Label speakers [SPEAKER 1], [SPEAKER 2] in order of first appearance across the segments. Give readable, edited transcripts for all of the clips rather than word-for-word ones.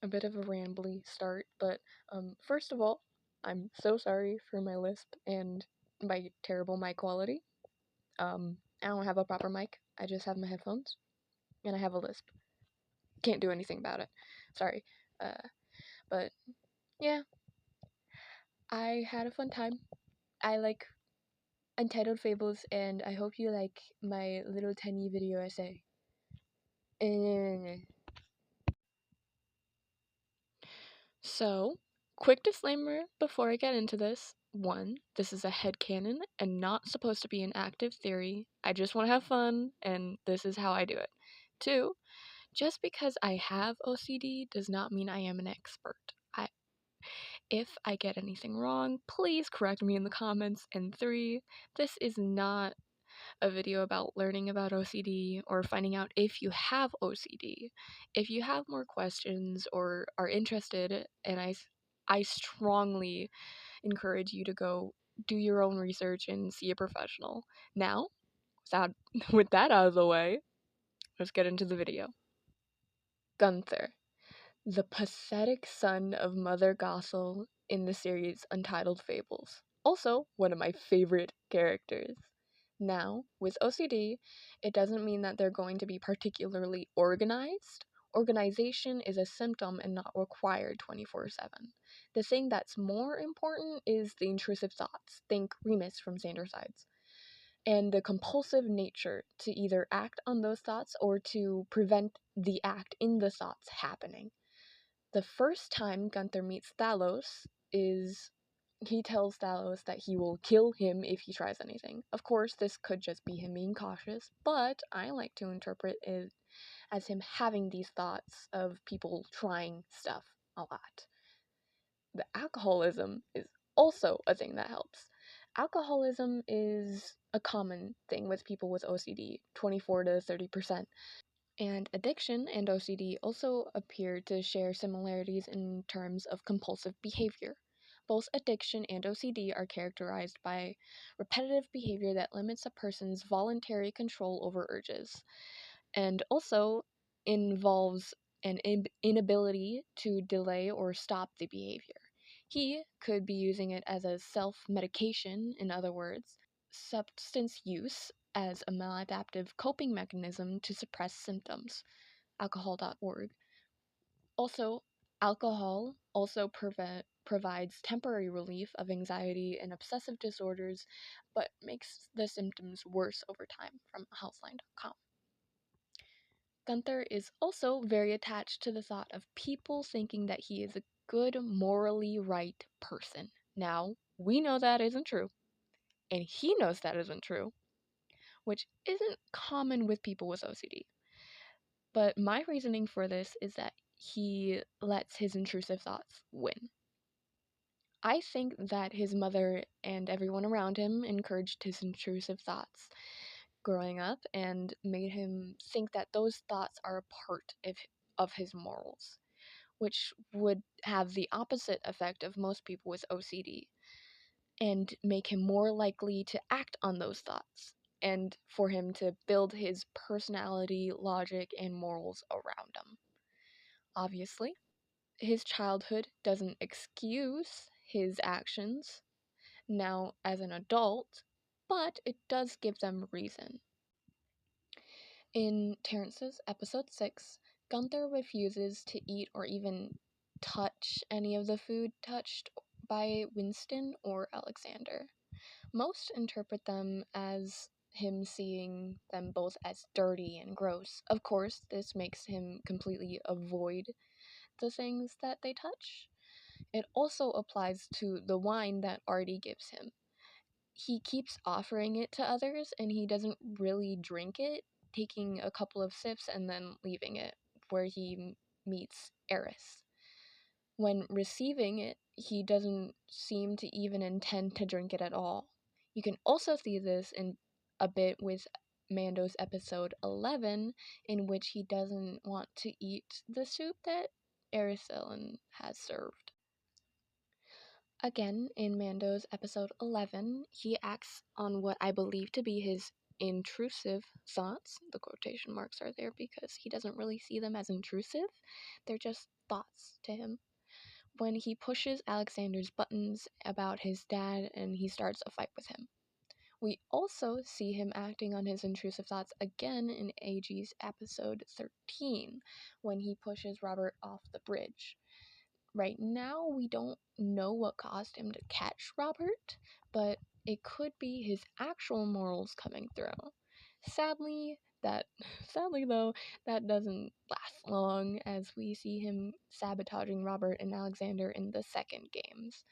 [SPEAKER 1] a bit of a rambly start, but first of all, I'm so sorry for my lisp and my terrible mic quality. I don't have a proper mic. I just have my headphones, and I have a lisp. Can't do anything about it. Sorry. Uh, but yeah, I had a fun time. I like Untitled Fables, and I hope you like my little tiny video essay. So, quick disclaimer before I get into this. One, this is a headcanon and not supposed to be an active theory. I just want to have fun, and this is how I do it. Two, just because I have OCD does not mean I am an expert. If I get anything wrong, please correct me in the comments. And three, this is not a video about learning about OCD or finding out if you have OCD. If you have more questions or are interested, and I strongly encourage you to go do your own research and see a professional. Now, with that out of the way, let's get into the video. Gunther, the pathetic son of Mother Gothel in the series Untitled Fables. Also, one of my favorite characters. Now, with OCD, it doesn't mean that they're going to be particularly organized. Organization is a symptom and not required 24/7. The thing that's more important is the intrusive thoughts. Think Remus from Sander Sides. And the compulsive nature to either act on those thoughts or to prevent the act in the thoughts happening. The first time Gunther meets Thalos is he tells Thalos that he will kill him if he tries anything. Of course, this could just be him being cautious, but I like to interpret it as him having these thoughts of people trying stuff a lot. The alcoholism is also a thing that helps. Alcoholism is a common thing with people with OCD, 24 to 30%. And addiction and OCD also appear to share similarities in terms of compulsive behavior. Both addiction and OCD are characterized by repetitive behavior that limits a person's voluntary control over urges, and also involves an inability to delay or stop the behavior. He could be using it as a self medication, in other words, substance use as a maladaptive coping mechanism to suppress symptoms. Alcohol.org. Also, alcohol also provides temporary relief of anxiety and obsessive disorders, but makes the symptoms worse over time from healthline.com. Gunther is also very attached to the thought of people thinking that he is a good, morally right person. Now, we know that isn't true, and he knows that isn't true, which isn't common with people with OCD. But my reasoning for this is that he lets his intrusive thoughts win. I think that his mother and everyone around him encouraged his intrusive thoughts growing up and made him think that those thoughts are a part of his morals, which would have the opposite effect of most people with OCD and make him more likely to act on those thoughts and for him to build his personality, logic, and morals around him. Obviously, his childhood doesn't excuse his actions now as an adult, but it does give them reason. In Terrance's episode 6, Gunther refuses to eat or even touch any of the food touched by Winston or Alexander. Most interpret them as him seeing them both as dirty and gross. Of course, this makes him completely avoid the things that they touch. It also applies to the wine that Artie gives him. He keeps offering it to others and he doesn't really drink it, taking a couple of sips and then leaving it, where he meets Eris. When receiving it, he doesn't seem to even intend to drink it at all. You can also see this in a bit with Mando's episode 11, in which he doesn't want to eat the soup that Erisellen has served. Again, in Mando's episode 11, he acts on what I believe to be his intrusive thoughts. The quotation marks are there because he doesn't really see them as intrusive, they're just thoughts to him. When he pushes Alexander's buttons about his dad and he starts a fight with him. We also see him acting on his intrusive thoughts again in AG's episode 13 when he pushes Robert off the bridge. Right now, we don't know what caused him to catch Robert, but it could be his actual morals coming through. Sadly, though, that doesn't last long as we see him sabotaging Robert and Alexander in the second games,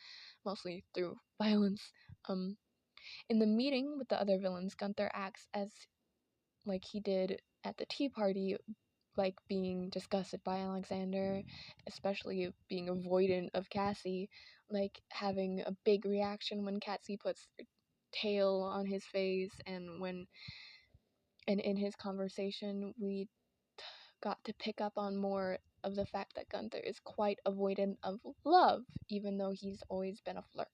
[SPEAKER 1] mostly through violence. In the meeting with the other villains, Gunther acts as like he did at the tea party, like being disgusted by Alexander, especially being avoidant of Cassie, like having a big reaction when Cassie puts her tail on his face, and in his conversation we got to pick up on more of the fact that Gunther is quite avoidant of love, even though he's always been a flirt,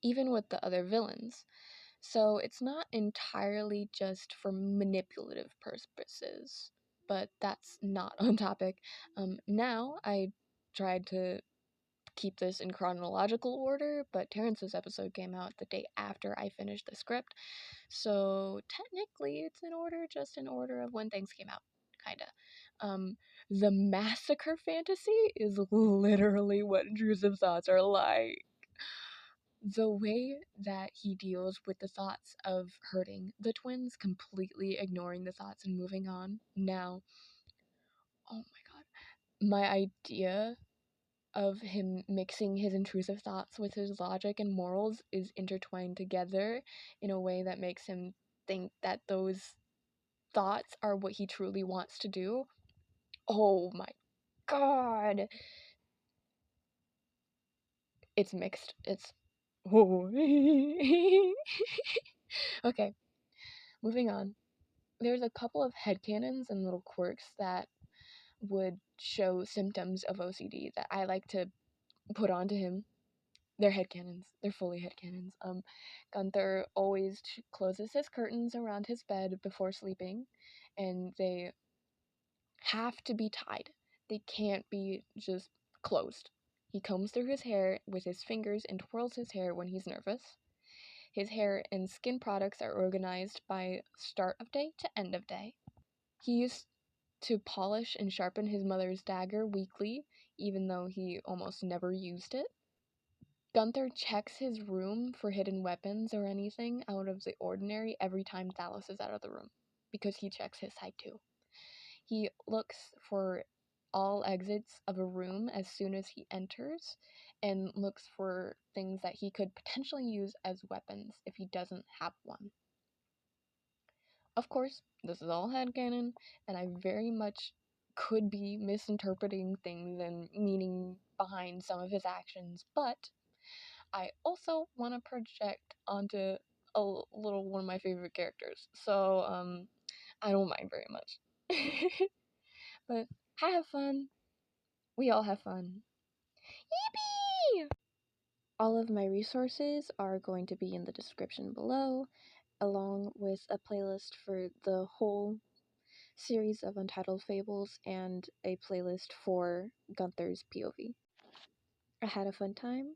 [SPEAKER 1] even with the other villains. So it's not entirely just for manipulative purposes, but that's not on topic. Now I tried to keep this in chronological order, but Terrance's episode came out the day after I finished the script, so technically it's in order, just in order of when things came out, kinda. The massacre fantasy is literally what intrusive thoughts are like. The way that he deals with the thoughts of hurting the twins, completely ignoring the thoughts and moving on. Now, oh my god, my idea of him mixing his intrusive thoughts with his logic and morals is intertwined together in a way that makes him think that those thoughts are what he truly wants to do. Oh my god. It's mixed. It's oh. Okay, moving on. There's a couple of headcanons and little quirks that would show symptoms of OCD that I like to put onto him. They're headcanons. They're fully headcanons. Gunther always closes his curtains around his bed before sleeping, and they have to be tied. They can't be just closed. He combs through his hair with his fingers and twirls his hair when he's nervous. His hair and skin products are organized by start of day to end of day. He used to polish and sharpen his mother's dagger weekly, even though he almost never used it. Gunther checks his room for hidden weapons or anything out of the ordinary every time Thalos is out of the room, because he checks his side too. He looks for all exits of a room as soon as he enters, and looks for things that he could potentially use as weapons if he doesn't have one. Of course, this is all headcanon, and I very much could be misinterpreting things and meaning behind some of his actions, but I also want to project onto a little one of my favorite characters, so I don't mind very much. But have fun. We all have fun. Yippee! All of my resources are going to be in the description below, along with a playlist for the whole series of Untitled Fables and a playlist for Gunther's POV. I had a fun time.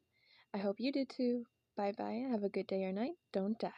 [SPEAKER 1] I hope you did too. Bye bye. Have a good day or night. Don't die.